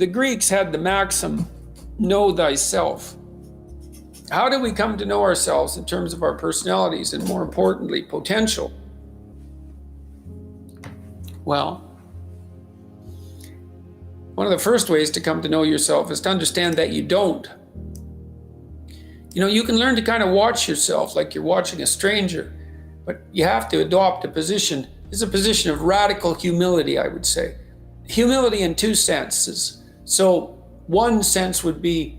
The Greeks had the maxim, know thyself. How do we come to know ourselves in terms of our personalities and, more importantly, potential? Well, one of the first ways to come to know yourself is to understand that you don't. You can learn to kind of watch yourself like you're watching a stranger, but you have to adopt a position. It's a position of radical humility, I would say. Humility in two senses. So one sense would be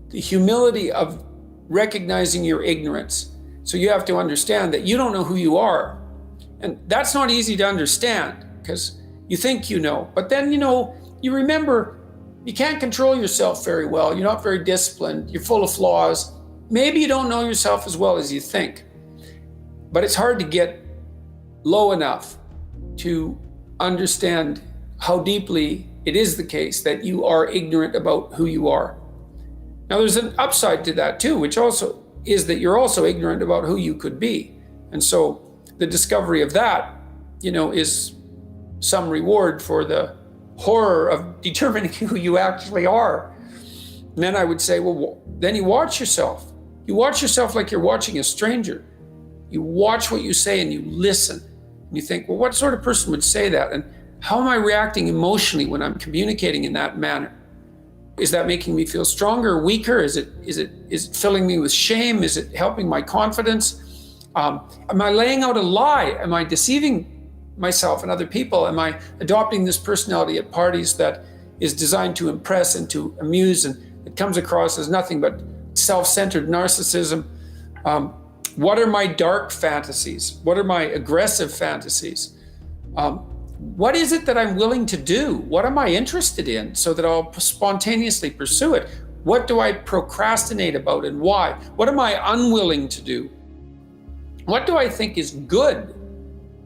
the humility of recognizing your ignorance. So you have to understand that you don't know who you are. And that's not easy to understand because you think you know, but then, you remember you can't control yourself very well. You're not very disciplined. You're full of flaws. Maybe you don't know yourself as well as you think, but it's hard to get low enough to understand how deeply it is the case that you are ignorant about who you are. Now, there's an upside to that too, which also is that you're also ignorant about who you could be. And so the discovery of that, is some reward for the horror of determining who you actually are. And then I would say, well, then you watch yourself. You watch yourself like you're watching a stranger. You watch what you say and you listen. And you think, well, what sort of person would say that? And how am I reacting emotionally when I'm communicating in that manner? Is that making me feel stronger or weaker? Is it filling me with shame? Is it helping my confidence? Am I laying out a lie? Am I deceiving myself and other people? Am I adopting this personality at parties that is designed to impress and to amuse, and it comes across as nothing but self-centered narcissism? What are my dark fantasies? What are my aggressive fantasies? What is it that I'm willing to do? What am I interested in so that I'll spontaneously pursue it? What do I procrastinate about and why? What am I unwilling to do? What do I think is good?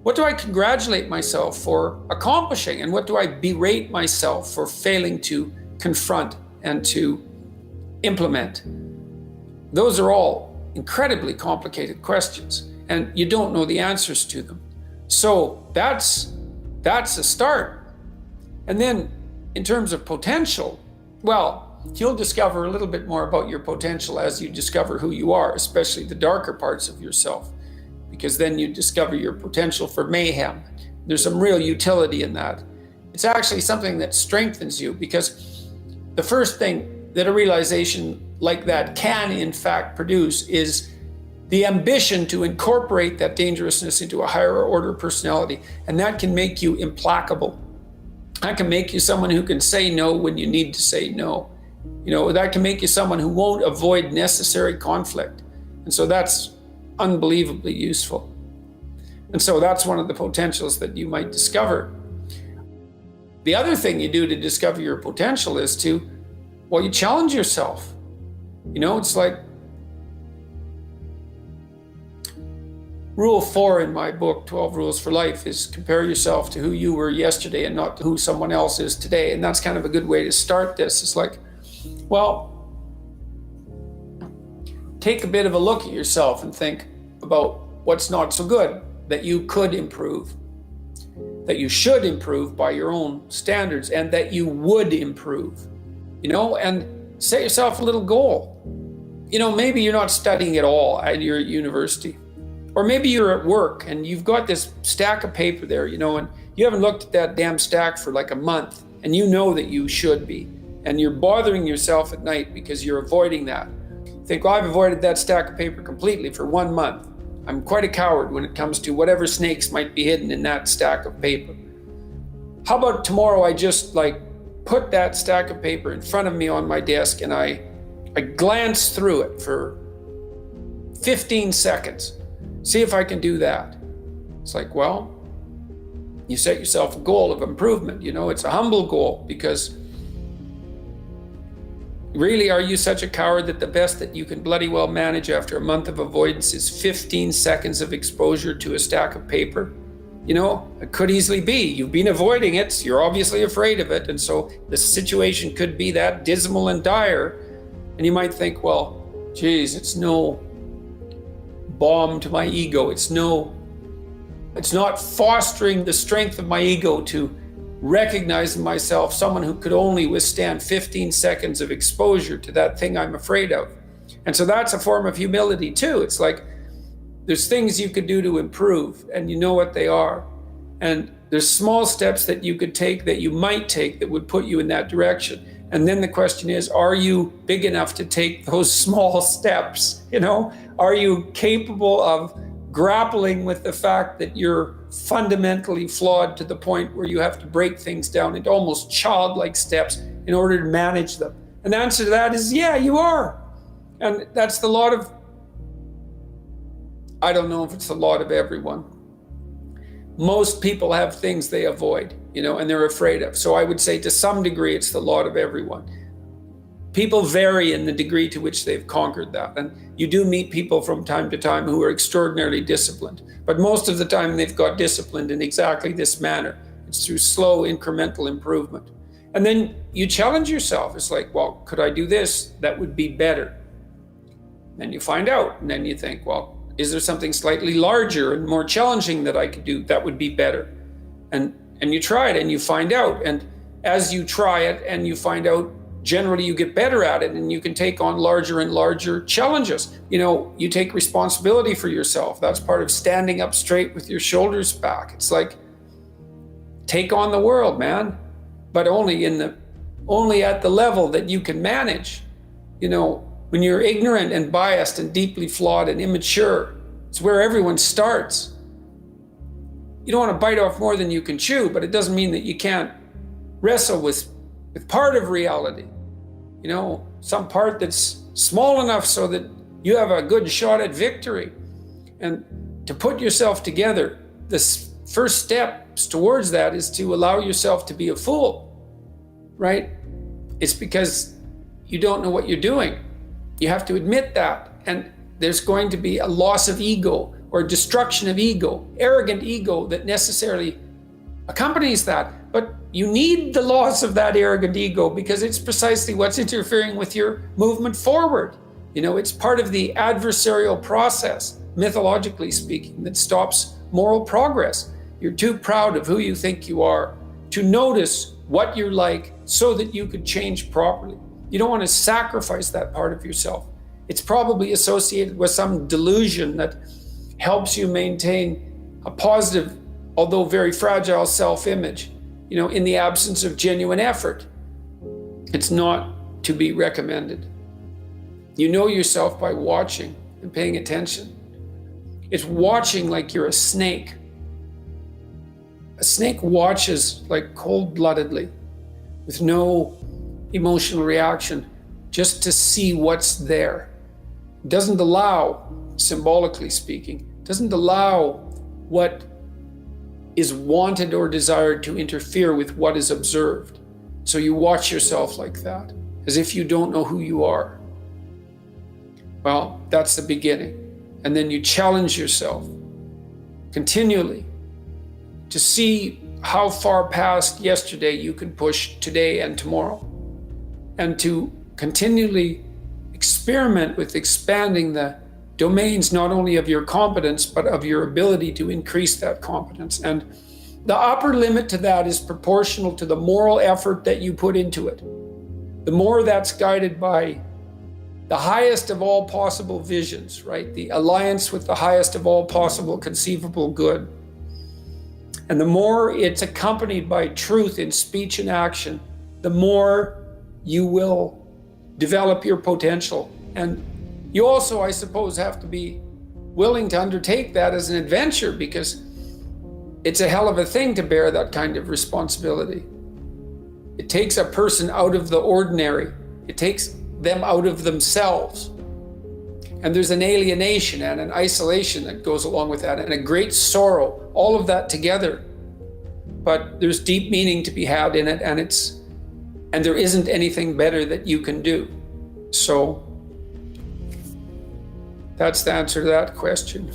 What do I congratulate myself for accomplishing? And what do I berate myself for failing to confront and to implement? Those are all incredibly complicated questions, and you don't know the answers to them. So that's a start. And then in terms of potential, well, you'll discover a little bit more about your potential as you discover who you are, especially the darker parts of yourself, because then you discover your potential for mayhem. There's some real utility in that. It's actually something that strengthens you, because the first thing that a realization like that can in fact produce is the ambition to incorporate that dangerousness into a higher order personality. And that can make you implacable. That can make you someone who can say no when you need to say no. That can make you someone who won't avoid necessary conflict. And so that's unbelievably useful. And so that's one of the potentials that you might discover. The other thing you do to discover your potential is you challenge yourself. It's like Rule 4 in my book, 12 Rules for Life, is compare yourself to who you were yesterday and not to who someone else is today. And that's kind of a good way to start this. It's like, well, take a bit of a look at yourself and think about what's not so good that you could improve, that you should improve by your own standards, and that you would improve, and set yourself a little goal. Maybe you're not studying at all and you're at university. Or maybe you're at work and you've got this stack of paper there, and you haven't looked at that damn stack for like a month, and you know that you should be. And you're bothering yourself at night because you're avoiding that. You think, well, I've avoided that stack of paper completely for 1 month. I'm quite a coward when it comes to whatever snakes might be hidden in that stack of paper. How about tomorrow I just put that stack of paper in front of me on my desk and I glance through it for 15 seconds. See if I can do that. It's like, well, you set yourself a goal of improvement. It's a humble goal, because really, are you such a coward that the best that you can bloody well manage after a month of avoidance is 15 seconds of exposure to a stack of paper? It could easily be. You've been avoiding it. You're obviously afraid of it. And so the situation could be that dismal and dire. And you might think, well, geez, it's no balm to my ego. It's not fostering the strength of my ego to recognize in myself someone who could only withstand 15 seconds of exposure to that thing I'm afraid of. And so that's a form of humility too. It's like there's things you could do to improve, and you know what they are. And there's small steps that you could take, that you might take, that would put you in that direction. And then the question is, are you big enough to take those small steps? Are you capable of grappling with the fact that you're fundamentally flawed to the point where you have to break things down into almost childlike steps in order to manage them? And the answer to that is, yeah, you are. And that's the lot of, I don't know if it's the lot of everyone. Most people have things they avoid, and they're afraid of. So I would say to some degree, it's the lot of everyone. People vary in the degree to which they've conquered that. And you do meet people from time to time who are extraordinarily disciplined. But most of the time, they've got disciplined in exactly this manner. It's through slow incremental improvement. And then you challenge yourself. It's like, well, could I do this? That would be better. Then you find out, and then you think, well, is there something slightly larger and more challenging that I could do that would be better? And you try it and you find out. And as you try it and you find out, generally you get better at it, and you can take on larger and larger challenges. You take responsibility for yourself. That's part of standing up straight with your shoulders back. It's like, take on the world, man, but only at the level that you can manage. When you're ignorant and biased and deeply flawed and immature, it's where everyone starts. You don't want to bite off more than you can chew, but it doesn't mean that you can't wrestle with part of reality. Some part that's small enough so that you have a good shot at victory. And to put yourself together, the first steps towards that is to allow yourself to be a fool, right? It's because you don't know what you're doing. You have to admit that. And there's going to be a loss of ego or destruction of ego, arrogant ego that necessarily accompanies that. But you need the loss of that arrogant ego, because it's precisely what's interfering with your movement forward. It's part of the adversarial process, mythologically speaking, that stops moral progress. You're too proud of who you think you are to notice what you're like so that you could change properly. You don't want to sacrifice that part of yourself. It's probably associated with some delusion that helps you maintain a positive, although very fragile self-image, in the absence of genuine effort. It's not to be recommended. You know yourself by watching and paying attention. It's watching like you're a snake. A snake watches like cold-bloodedly, with no emotional reaction, just to see what's there. It doesn't allow, symbolically speaking, doesn't allow what is wanted or desired to interfere with what is observed. So you watch yourself like that, as if you don't know who you are. Well, that's the beginning. And then you challenge yourself continually to see how far past yesterday you can push today and tomorrow, and to continually experiment with expanding the domains not only of your competence, but of your ability to increase that competence. And the upper limit to that is proportional to the moral effort that you put into it. The more that's guided by the highest of all possible visions, right? The alliance with the highest of all possible conceivable good. And the more it's accompanied by truth in speech and action, the more you will develop your potential. And you also, I suppose, have to be willing to undertake that as an adventure, because it's a hell of a thing to bear that kind of responsibility. It takes a person out of the ordinary. It takes them out of themselves. And there's an alienation and an isolation that goes along with that, and a great sorrow, all of that together. But there's deep meaning to be had in it, and there isn't anything better that you can do. So that's the answer to that question.